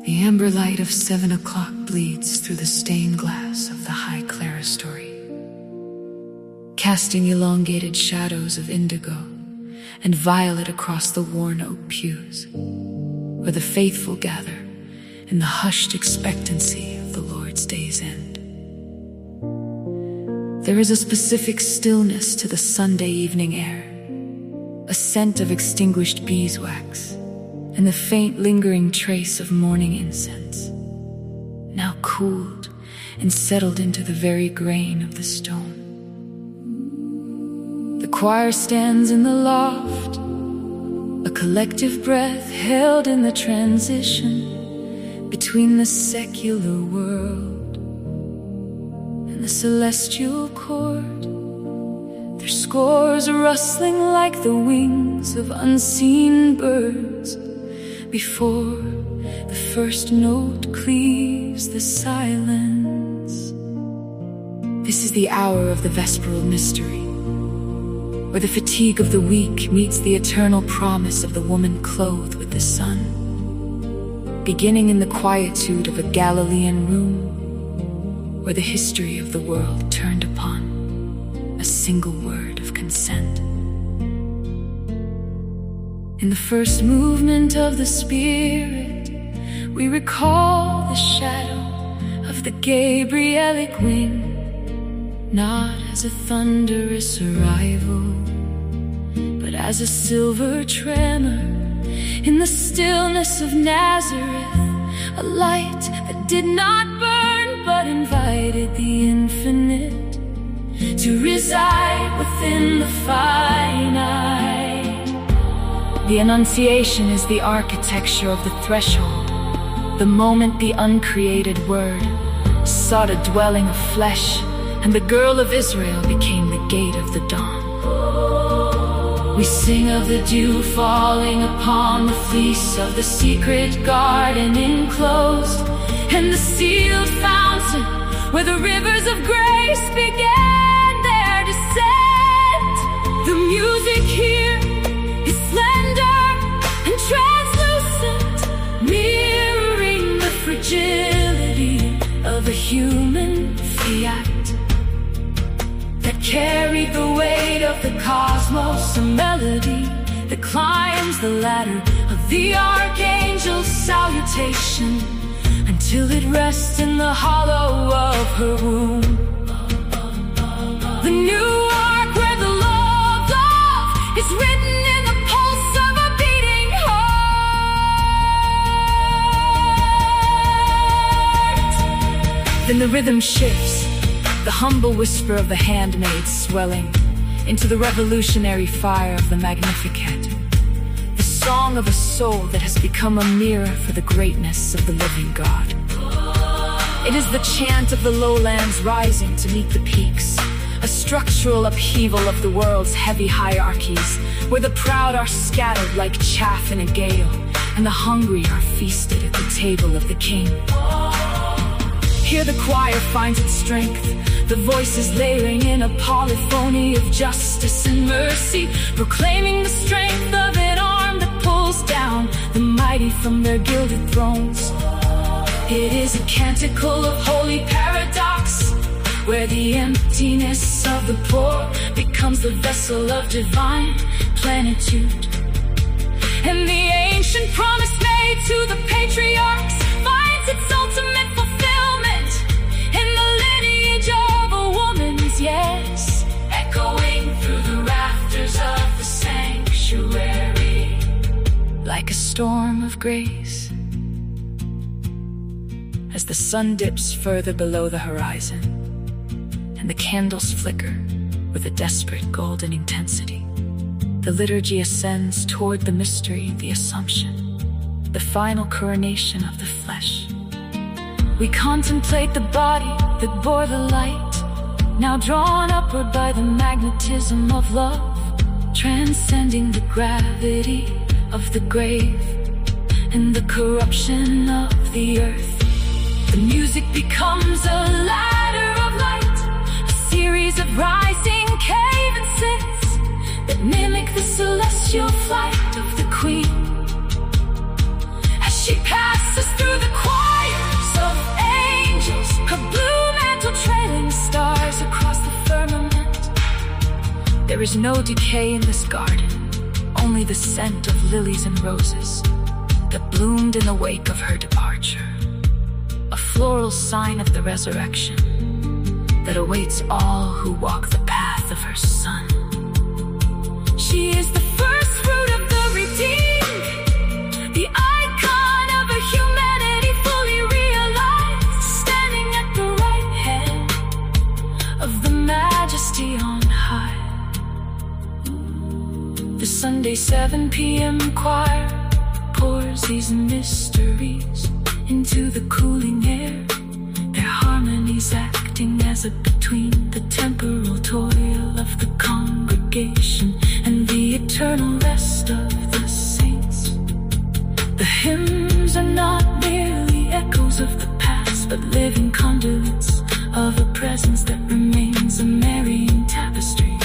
The amber light of 7 o'clock bleeds through the stained glass of the high clerestory, casting elongated shadows of indigo and violet across the worn oak pews, where the faithful gather in the hushed expectancy of the Lord's day's end. There is a specific stillness to the Sunday evening air, a scent of extinguished beeswax, and the faint lingering trace of morning incense, now cooled and settled into the very grain of the stone. The choir stands in the loft, a collective breath held in the transition between the secular world and the celestial chord. Their scores rustling like the wings of unseen birds before the first note cleaves the silence. This is the hour of the vesperal mystery, where the fatigue of the week meets the eternal promise of the woman clothed with the sun, beginning in the quietude of a Galilean room, where the history of the world turned upon a single word of consent. In the first movement of the Spirit, we recall the shadow of the Gabrielic wing, not as a thunderous arrival, but as a silver tremor in the stillness of Nazareth, a light that did not burn but invited the infinite to reside within the finite. The Annunciation is the architecture of the threshold, the moment the uncreated Word sought a dwelling of flesh, and the girl of Israel became the gate of the dawn. We sing of the dew falling upon the fleece of the secret garden enclosed, and the sealed fountain where the rivers of grace began their descent. The music here is slender and translucent, mirroring the fragility of a human fiat that carried the weight of the cosmos, a melody that climbs the ladder of the archangel's salutation until it rests in the hollow of her womb. The new ark where the law of love is written in the pulse of a beating heart. Then the rhythm shifts, the humble whisper of the handmaid swelling into the revolutionary fire of the Magnificat, the song of a soul that has become a mirror for the greatness of the living God. It is the chant of the lowlands rising to meet the peaks, a structural upheaval of the world's heavy hierarchies, where the proud are scattered like chaff in a gale, and the hungry are feasted at the table of the King. Here the choir finds its strength, the voices layering in a polyphony of justice and mercy, proclaiming the strength of an arm that pulls down the mighty from their gilded thrones. It is a canticle of holy paradox, where the emptiness of the poor becomes the vessel of divine plenitude. And the ancient promise made to the patriarchs finds its ultimate fulfillment in the lineage of a woman's yes, echoing through the rafters of the sanctuary like a storm of grace. As the sun dips further below the horizon and the candles flicker with a desperate golden intensity, the liturgy ascends toward the mystery of the Assumption, the final coronation of the flesh. We contemplate the body that bore the light, now drawn upward by the magnetism of love, transcending the gravity of the grave and the corruption of the earth. The music becomes a ladder of light, a series of rising cadences that mimic the celestial flight of the Queen as she passes through the There is no decay in this garden, only the scent of lilies and roses that bloomed in the wake of her departure, a floral sign of the resurrection that awaits all who walk the path of her Son. She is the first fruit of the redeemed, the icon of a humanity fully realized, standing at the right hand of the majesty on high. The Sunday 7 p.m. choir pours these mysteries into the cooling air, their harmonies acting as a between the temporal toil of the congregation and the eternal rest of the saints. The hymns are not merely echoes of the past, but living conduits of a presence that remains a marrying tapestry,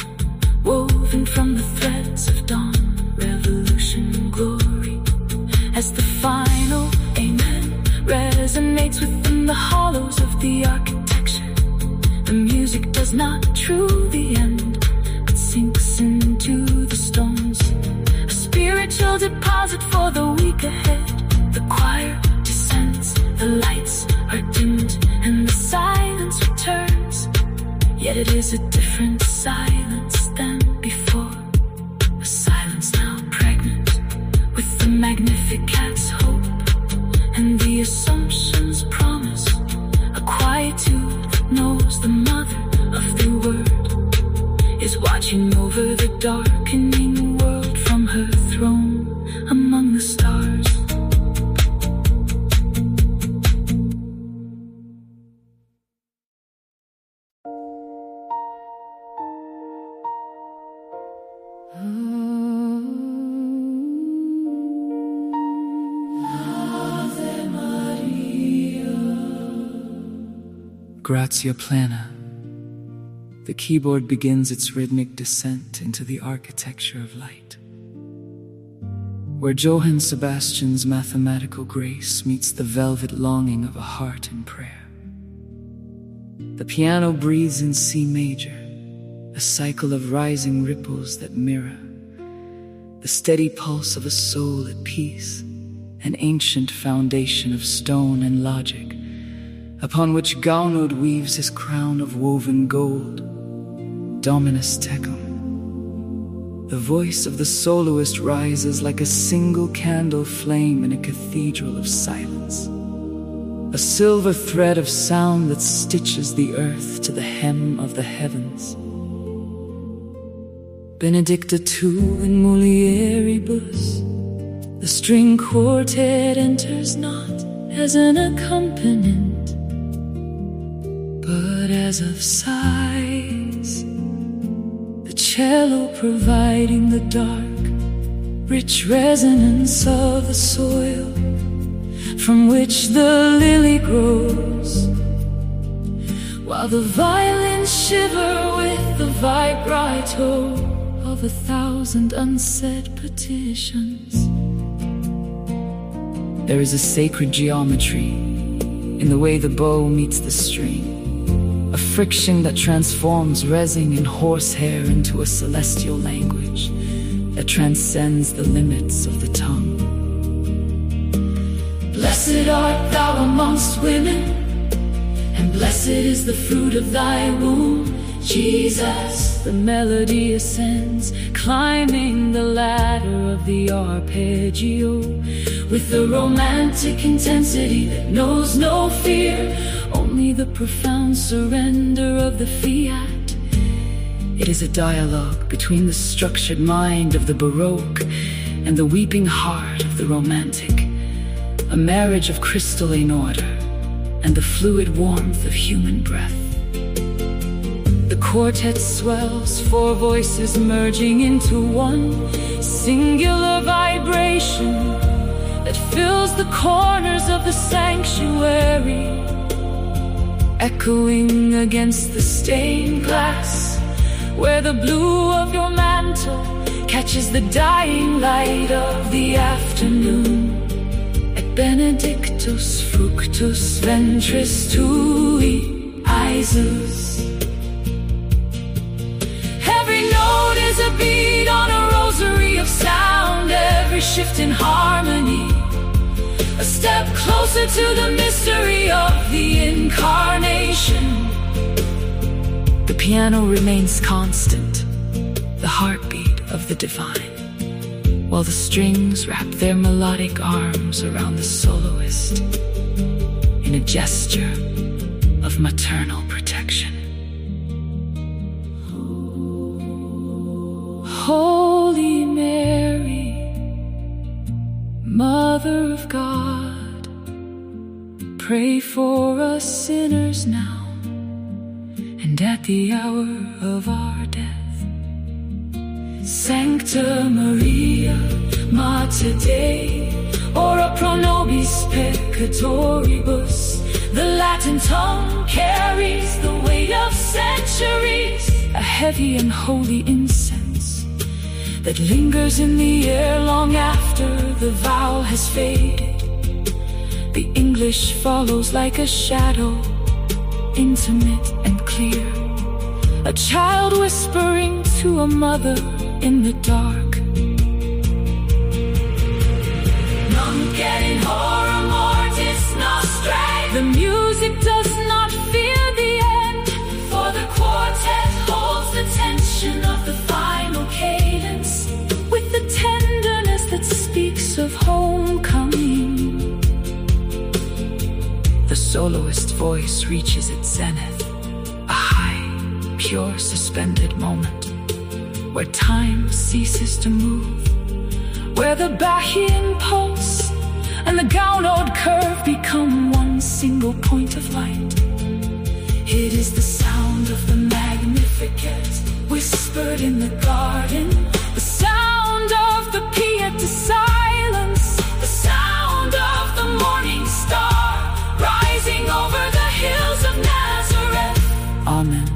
woven from the threads of dawn, revolution, glory, as the final amen resonates within the hollows of the architecture. The music does not truly end, but sinks into the stones, a spiritual deposit for the week ahead. The choir descends, the lights are dimmed, and the silence returns. Yet it is a different silence than before, a silence now pregnant with the Magnificat's hope and the Assumption's promise, a quietude that knows the mother of the word is watching over the darkening world from her throne among the stars. Grazia plena. The keyboard begins its rhythmic descent into the architecture of light, where Johann Sebastian's mathematical grace meets the velvet longing of a heart in prayer. The piano breathes in C major, a cycle of rising ripples that mirror the steady pulse of a soul at peace, an ancient foundation of stone and logic, upon which Gounod weaves his crown of woven gold. Dominus tecum. The voice of the soloist rises like a single candle flame in a cathedral of silence, a silver thread of sound that stitches the earth to the hem of the heavens. Benedicta tu in mulieribus. The string quartet enters not as an accompaniment, but as of sighs, the cello providing the dark, rich resonance of the soil from which the lily grows, while the violins shiver with the vibrato of 1,000 unsaid petitions. There is a sacred geometry in the way the bow meets the string, a friction that transforms resin and horsehair into a celestial language that transcends the limits of the tongue. Blessed art thou amongst women, and blessed is the fruit of thy womb, Jesus. The melody ascends, climbing the ladder of the arpeggio with a romantic intensity that knows no fear, only the profound surrender of the fiat. It is a dialogue between the structured mind of the Baroque and the weeping heart of the Romantic, a marriage of crystalline order and the fluid warmth of human breath. The quartet swells, 4 voices merging into one singular vibration that fills the corners of the sanctuary, echoing against the stained glass, where the blue of your mantle catches the dying light of the afternoon. Et benedictus fructus ventris tui, Iesus. Every note heartbeat on a rosary of sound, every shift in harmony, a step closer to the mystery of the incarnation. The piano remains constant, the heartbeat of the divine, while the strings wrap their melodic arms around the soloist in a gesture of maternal protection. Holy Mary, Mother of God, pray for us sinners now and at the hour of our death. Sancta Maria, Mater Dei, ora pro nobis peccatoribus. The Latin tongue carries the weight of centuries, a heavy and holy incense that lingers in the air long after the vow has faded. The English follows like a shadow, intimate and clear, a child whispering to a mother in the dark. Nunc et in hora mortis nostrae. The music does not fear the end, for the quartet holds the tension of the final cadence with the tenderness that speaks of homecoming. The soloist's voice reaches its zenith, a high, pure, suspended moment where time ceases to move, where the Bacchian pulse and the Gounod curve become one single point of light. It is the sound of the Magnificat, whispered in the garden, the sound of the Piet silence, the sound of the morning star rising over the hills of Nazareth. Amen.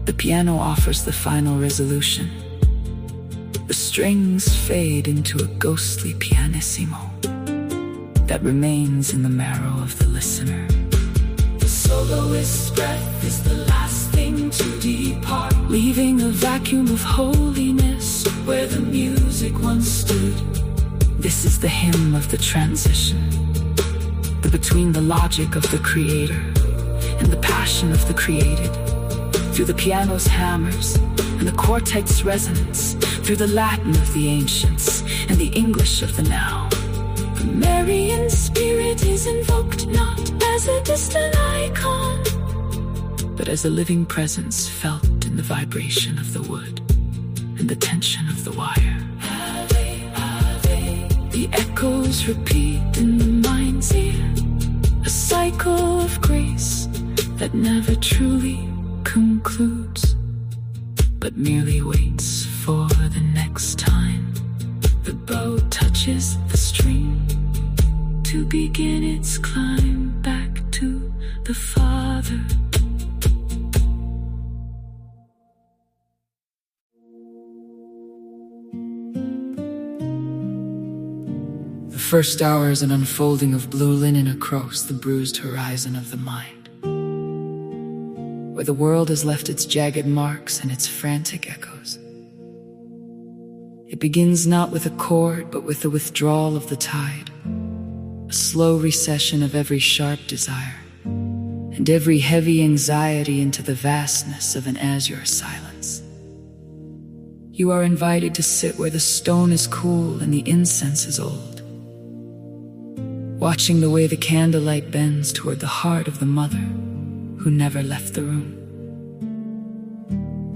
The piano offers the final resolution. The strings fade into a ghostly pianissimo that remains in the marrow of the listener. The soloist's breath is the last thing to depart, leaving a vacuum of holiness where the music once stood. This is the hymn of the transition, between the logic of the creator and the passion of the created. Through the piano's hammers and the quartet's resonance, through the Latin of the ancients and the English of the now, the Marian spirit is invoked not as a distant icon, but as a living presence felt in the vibration of the wood and the tension of the wire. Ave, Ave. The echoes repeat in the mind's ear, a cycle of grace that never truly concludes, but merely waits for the next time the bow touches the string to begin its climb back to the Father. The first hour is an unfolding of blue linen across the bruised horizon of the mind, where the world has left its jagged marks and its frantic echoes. It begins not with a chord, but with the withdrawal of the tide, a slow recession of every sharp desire, and every heavy anxiety into the vastness of an azure silence. You are invited to sit where the stone is cool and the incense is old, watching the way the candlelight bends toward the heart of the mother who never left the room.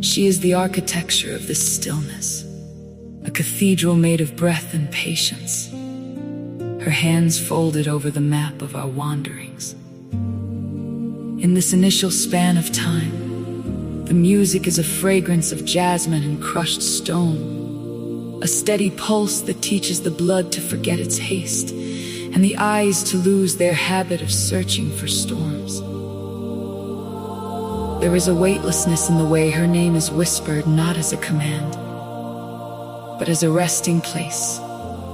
She is the architecture of this stillness, a cathedral made of breath and patience, her hands folded over the map of our wanderings. In this initial span of time, the music is a fragrance of jasmine and crushed stone, a steady pulse that teaches the blood to forget its haste and the eyes to lose their habit of searching for storms. There is a weightlessness in the way her name is whispered, not as a command, but as a resting place,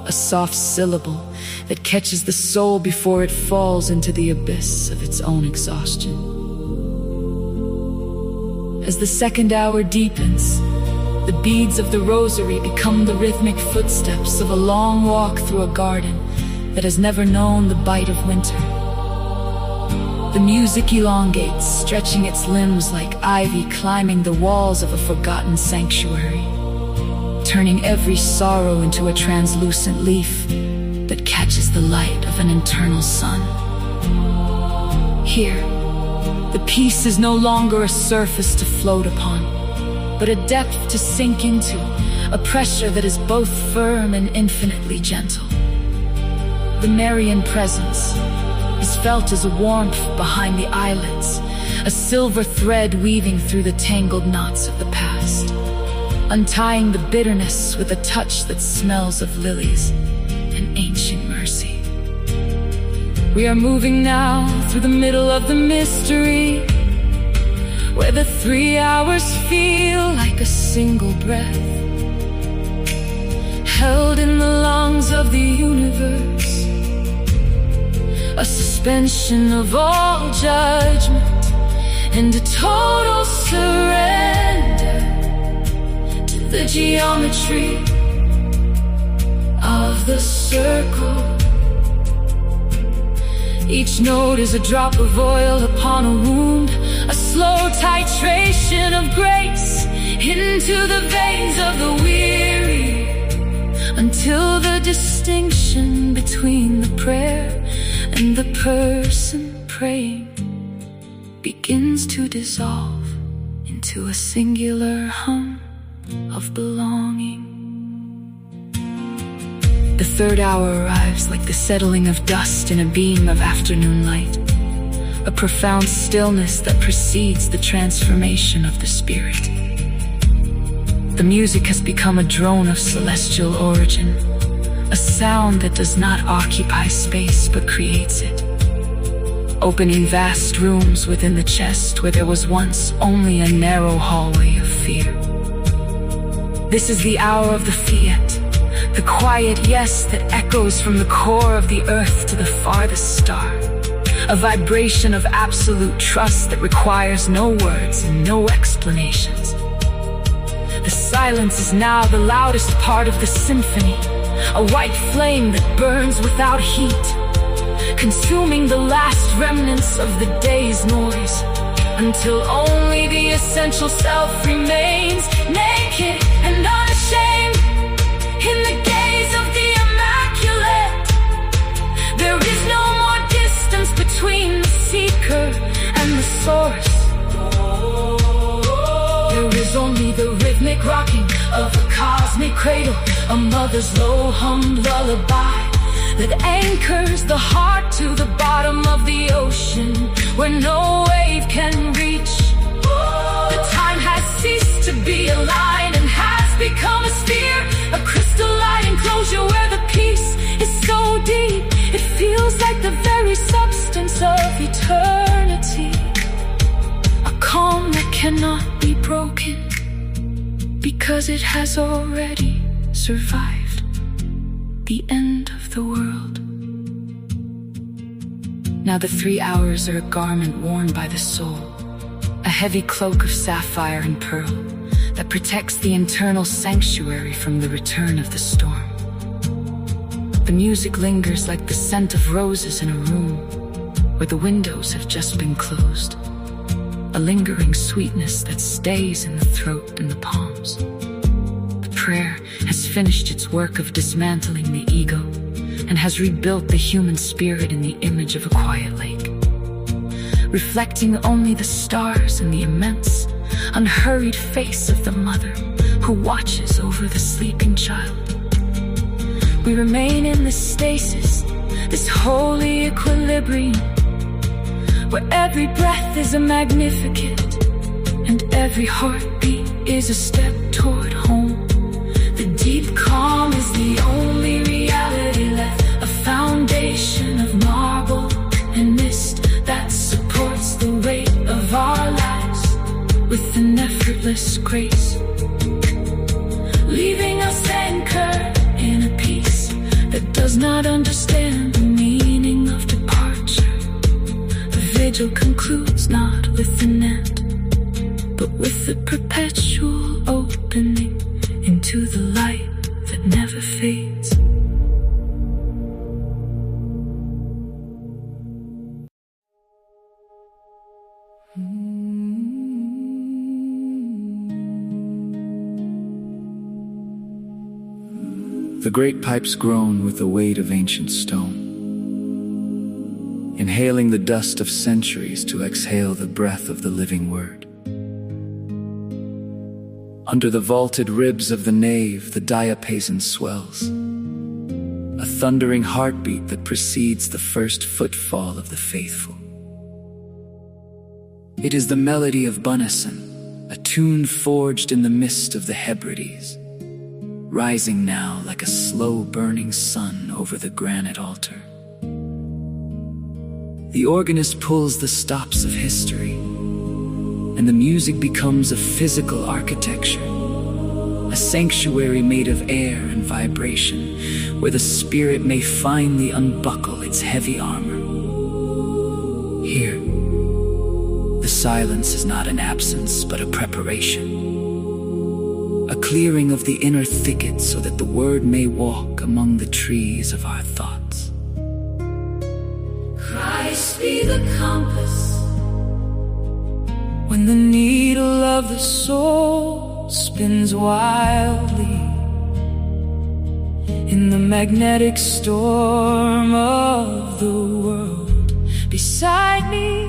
a soft syllable that catches the soul before it falls into the abyss of its own exhaustion. As the second hour deepens, The beads of the rosary become the rhythmic footsteps of a long walk through a garden that has never known the bite of winter. The music elongates, stretching its limbs like ivy climbing the walls of a forgotten sanctuary, turning every sorrow into a translucent leaf that catches the light of an eternal sun. Here, the peace is no longer a surface to float upon, but a depth to sink into, a pressure that is both firm and infinitely gentle. The Marian presence is felt as a warmth behind the eyelids, a silver thread weaving through the tangled knots of the past, untying the bitterness with a touch that smells of lilies and ancient mercy. We are moving now through the middle of the mystery, where the 3 hours feel like a single breath, held in the lungs of the universe, a suspension of all judgment and a total surrender to the geometry of the circle. Each note is a drop of oil upon a wound, a slow titration of grace into the veins of the weary, until the distinction between the prayer and the person praying begins to dissolve into a singular hum of belonging. The 3rd hour arrives like the settling of dust in a beam of afternoon light, a profound stillness that precedes the transformation of the spirit. The music has become a drone of celestial origin, a sound that does not occupy space but creates it, opening vast rooms within the chest where there was once only a narrow hallway of fear. This is the hour of the fiat, the quiet yes that echoes from the core of the earth to the farthest star, a vibration of absolute trust that requires no words and no explanations. The silence is now the loudest part of the symphony, a white flame that burns without heat, consuming the last remnants of the day's noise, until only the essential self remains, naked and unashamed, in the gaze of the immaculate. There is no more distance between the seeker and the source. There is only the rhythmic rocking of a cosmic cradle, a mother's low-hummed lullaby that anchors the heart to the bottom of the ocean, where no wave can reach. The time has ceased to be a line and has become a sphere, a crystalline enclosure where the peace is so deep it feels like the very substance of eternity, a calm that cannot be broken because it has already survived the end of the world. Now the 3 hours are a garment worn by the soul, a heavy cloak of sapphire and pearl that protects the internal sanctuary from the return of the storm. The music lingers like the scent of roses in a room where the windows have just been closed, a lingering sweetness that stays in the throat and the palms. The prayer has finished its work of dismantling the ego and has rebuilt the human spirit in the image of a quiet lake, reflecting only the stars and the immense, unhurried face of the mother who watches over the sleeping child. We remain in this stasis, this holy equilibrium, where every breath is a magnificat and every heartbeat is a step toward home. The deep calm is the only reality left, a foundation of marble and mist that supports the weight of our lives with an effortless grace, leaving us anchored in a peace that does not understand the meaning of departure. The vigil concludes not with an end, but with the perpetual opening never fades. The great pipes groan with the weight of ancient stone, inhaling the dust of centuries to exhale the breath of the living word. Under the vaulted ribs of the nave, the diapason swells, a thundering heartbeat that precedes the first footfall of the faithful. It is the melody of Bunison, a tune forged in the mist of the Hebrides, rising now like a slow-burning sun over the granite altar. The organist pulls the stops of history, and the music becomes a physical architecture, a sanctuary made of air and vibration, where the spirit may finally unbuckle its heavy armor. Here, the silence is not an absence, but a preparation, a clearing of the inner thicket so that the word may walk among the trees of our thoughts. Christ be the compass when the needle of the soul spins wildly in the magnetic storm of the world. Beside me,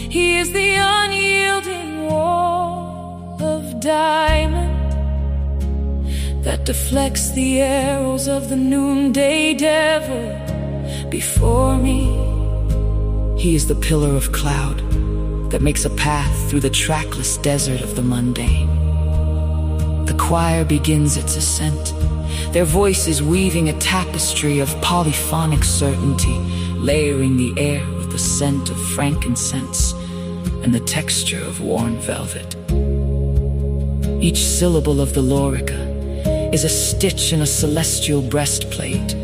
He is the unyielding wall of diamond that deflects the arrows of the noonday devil. Before me, He is the pillar of cloud that makes a path through the trackless desert of the mundane. The choir begins its ascent, their voices weaving a tapestry of polyphonic certainty, layering the air with the scent of frankincense and the texture of worn velvet. Each syllable of the lorica is a stitch in a celestial breastplate,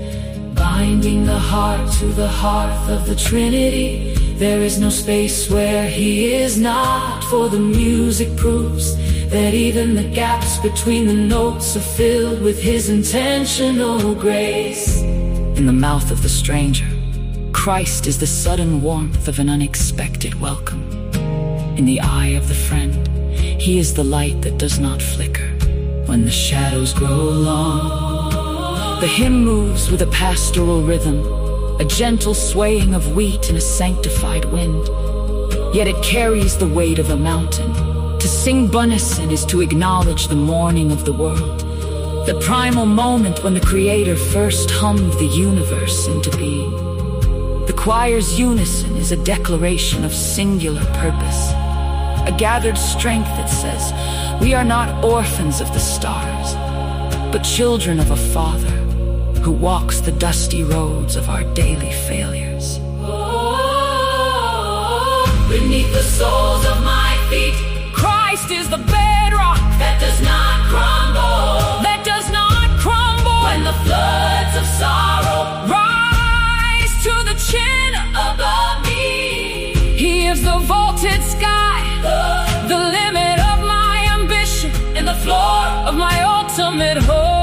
binding the heart to the hearth of the Trinity. There is no space where He is not, for the music proves that even the gaps between the notes are filled with His intentional grace. In the mouth of the stranger, Christ is the sudden warmth of an unexpected welcome. In the eye of the friend, He is the light that does not flicker when the shadows grow long. The hymn moves with a pastoral rhythm, a gentle swaying of wheat in a sanctified wind. Yet it carries the weight of a mountain. To sing Bunison is to acknowledge the morning of the world, the primal moment when the Creator first hummed the universe into being. The choir's unison is a declaration of singular purpose, a gathered strength that says, we are not orphans of the stars, but children of a Father who walks the dusty roads of our daily failures. Beneath the soles of my feet, Christ is the bedrock that does not crumble, that does not crumble. when the floods of sorrow Rise to the chin above me. He is the vaulted sky, the limit of my ambition, And the floor of my ultimate hope.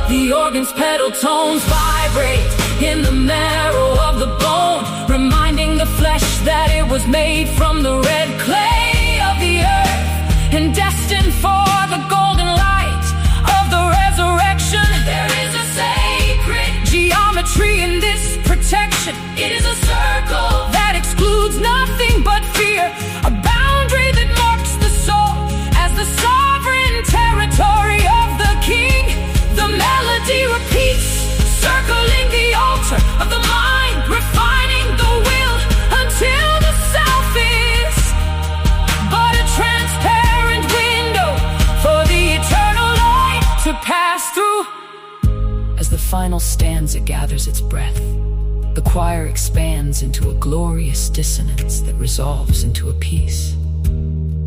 The organ's pedal tones vibrate in the marrow of the bone, reminding the flesh that it was made from the red clay of the earth and destined for the golden light of the resurrection. there is a sacred, Geometry in this protection it is a circle that excludes nothing but fear, a boundary that marks the soul as the sovereign territory of the King. The melody repeats, circling the altar of the mind, refining the will until the self is but a transparent window for the eternal light to pass through. As the final stanza gathers its breath, the choir expands into a glorious dissonance that resolves into a peace,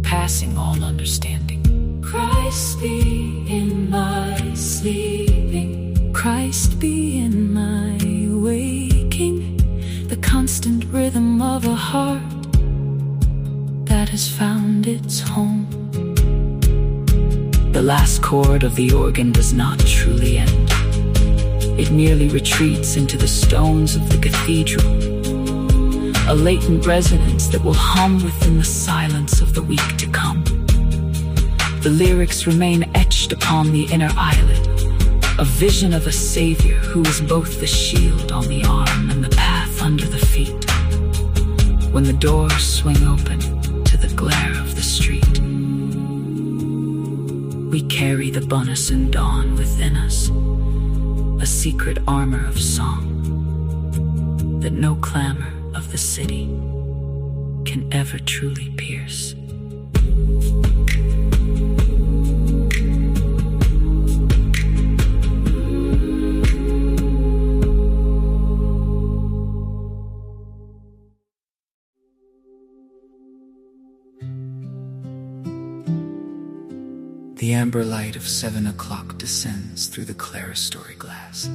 passing all understanding. Christ be in my sleeping, Christ be in my waking, the constant rhythm of a heart that has found its home. The last chord of the organ does not truly end. It merely retreats into the stones of the cathedral, a latent resonance that will hum within the silence of the week to come. The lyrics remain etched upon the inner eyelid, a vision of a savior who is both the shield on the arm and the path under the feet. When the doors swing open to the glare of the street, we carry the Bunison dawn within us, a secret armor of song that no clamor of the city can ever truly pierce. The amber light of 7 o'clock descends through the clerestory glass,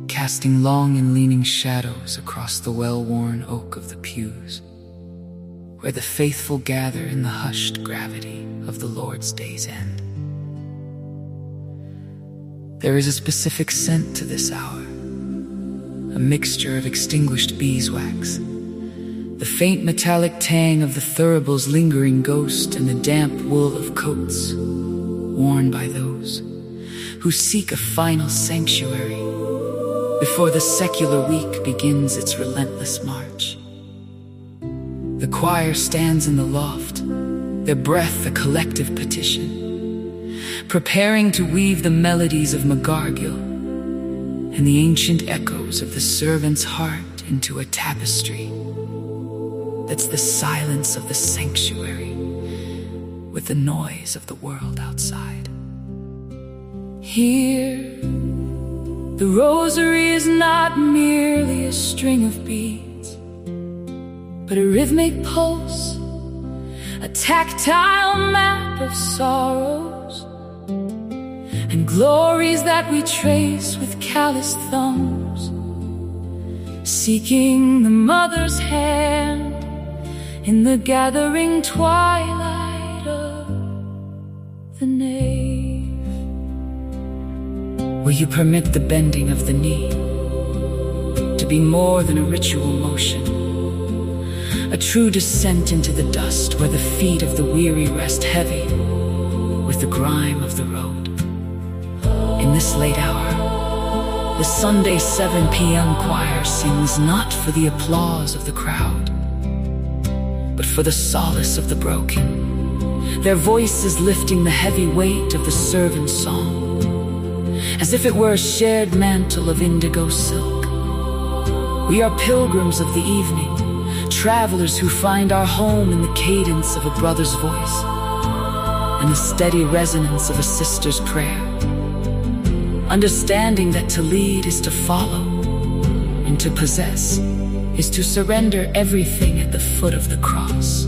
casting long and leaning shadows across the well-worn oak of the pews, where the faithful gather in the hushed gravity of the Lord's day's end. There is a specific scent to this hour, a mixture of extinguished beeswax, the faint metallic tang of the thuribal's lingering ghost, and the damp wool of coats worn by those who seek a final sanctuary before the secular week begins its relentless march. The choir stands in the loft, their breath a collective petition, preparing to weave the melodies of Magargil and the ancient echoes of the servant's heart into a tapestry that's the silence of the sanctuary with the noise of the world outside. Here, the rosary is not merely a string of beads, but a rhythmic pulse, a tactile map of sorrows and glories that we trace with calloused thumbs, seeking the mother's hand in the gathering twilight of the nave. Will you permit the bending of the knee to be more than a ritual motion, a true descent into the dust where the feet of the weary rest heavy with the grime of the road? In this late hour, the Sunday 7 p.m. choir sings not for the applause of the crowd, but for the solace of the broken, their voices lifting the heavy weight of the servant's song, as if it were a shared mantle of indigo silk. We are pilgrims of the evening, travelers who find our home in the cadence of a brother's voice and the steady resonance of a sister's prayer, understanding that to lead is to follow, and to possess is to surrender everything at the foot of the cross.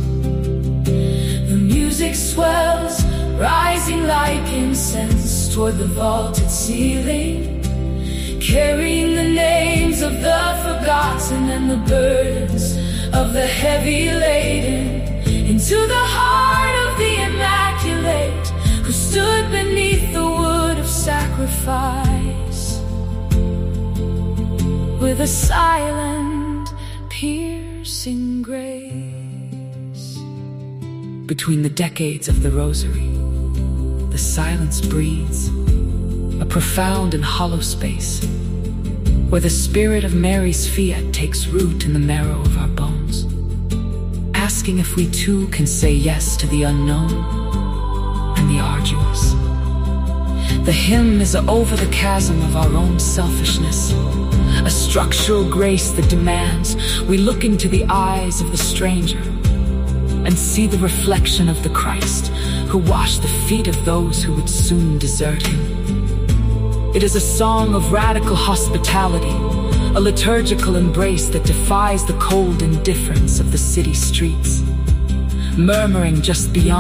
The music swells, rising like incense toward the vaulted ceiling, carrying the names of the forgotten and the burdens of the heavy laden into the heart of the Immaculate, who stood beneath the wood of sacrifice with a silent, piercing grace. Between the decades of the rosary, the silence breathes, a profound and hollow space, where the spirit of Mary's fiat takes root in the marrow of our bones, asking if we too can say yes to the unknown and the arduous. The hymn is over the chasm of our own selfishness, a structural grace that demands we look into the eyes of the stranger and see the reflection of the Christ who washed the feet of those who would soon desert him. It is a song of radical hospitality, a liturgical embrace that defies the cold indifference of the city streets, murmuring just beyond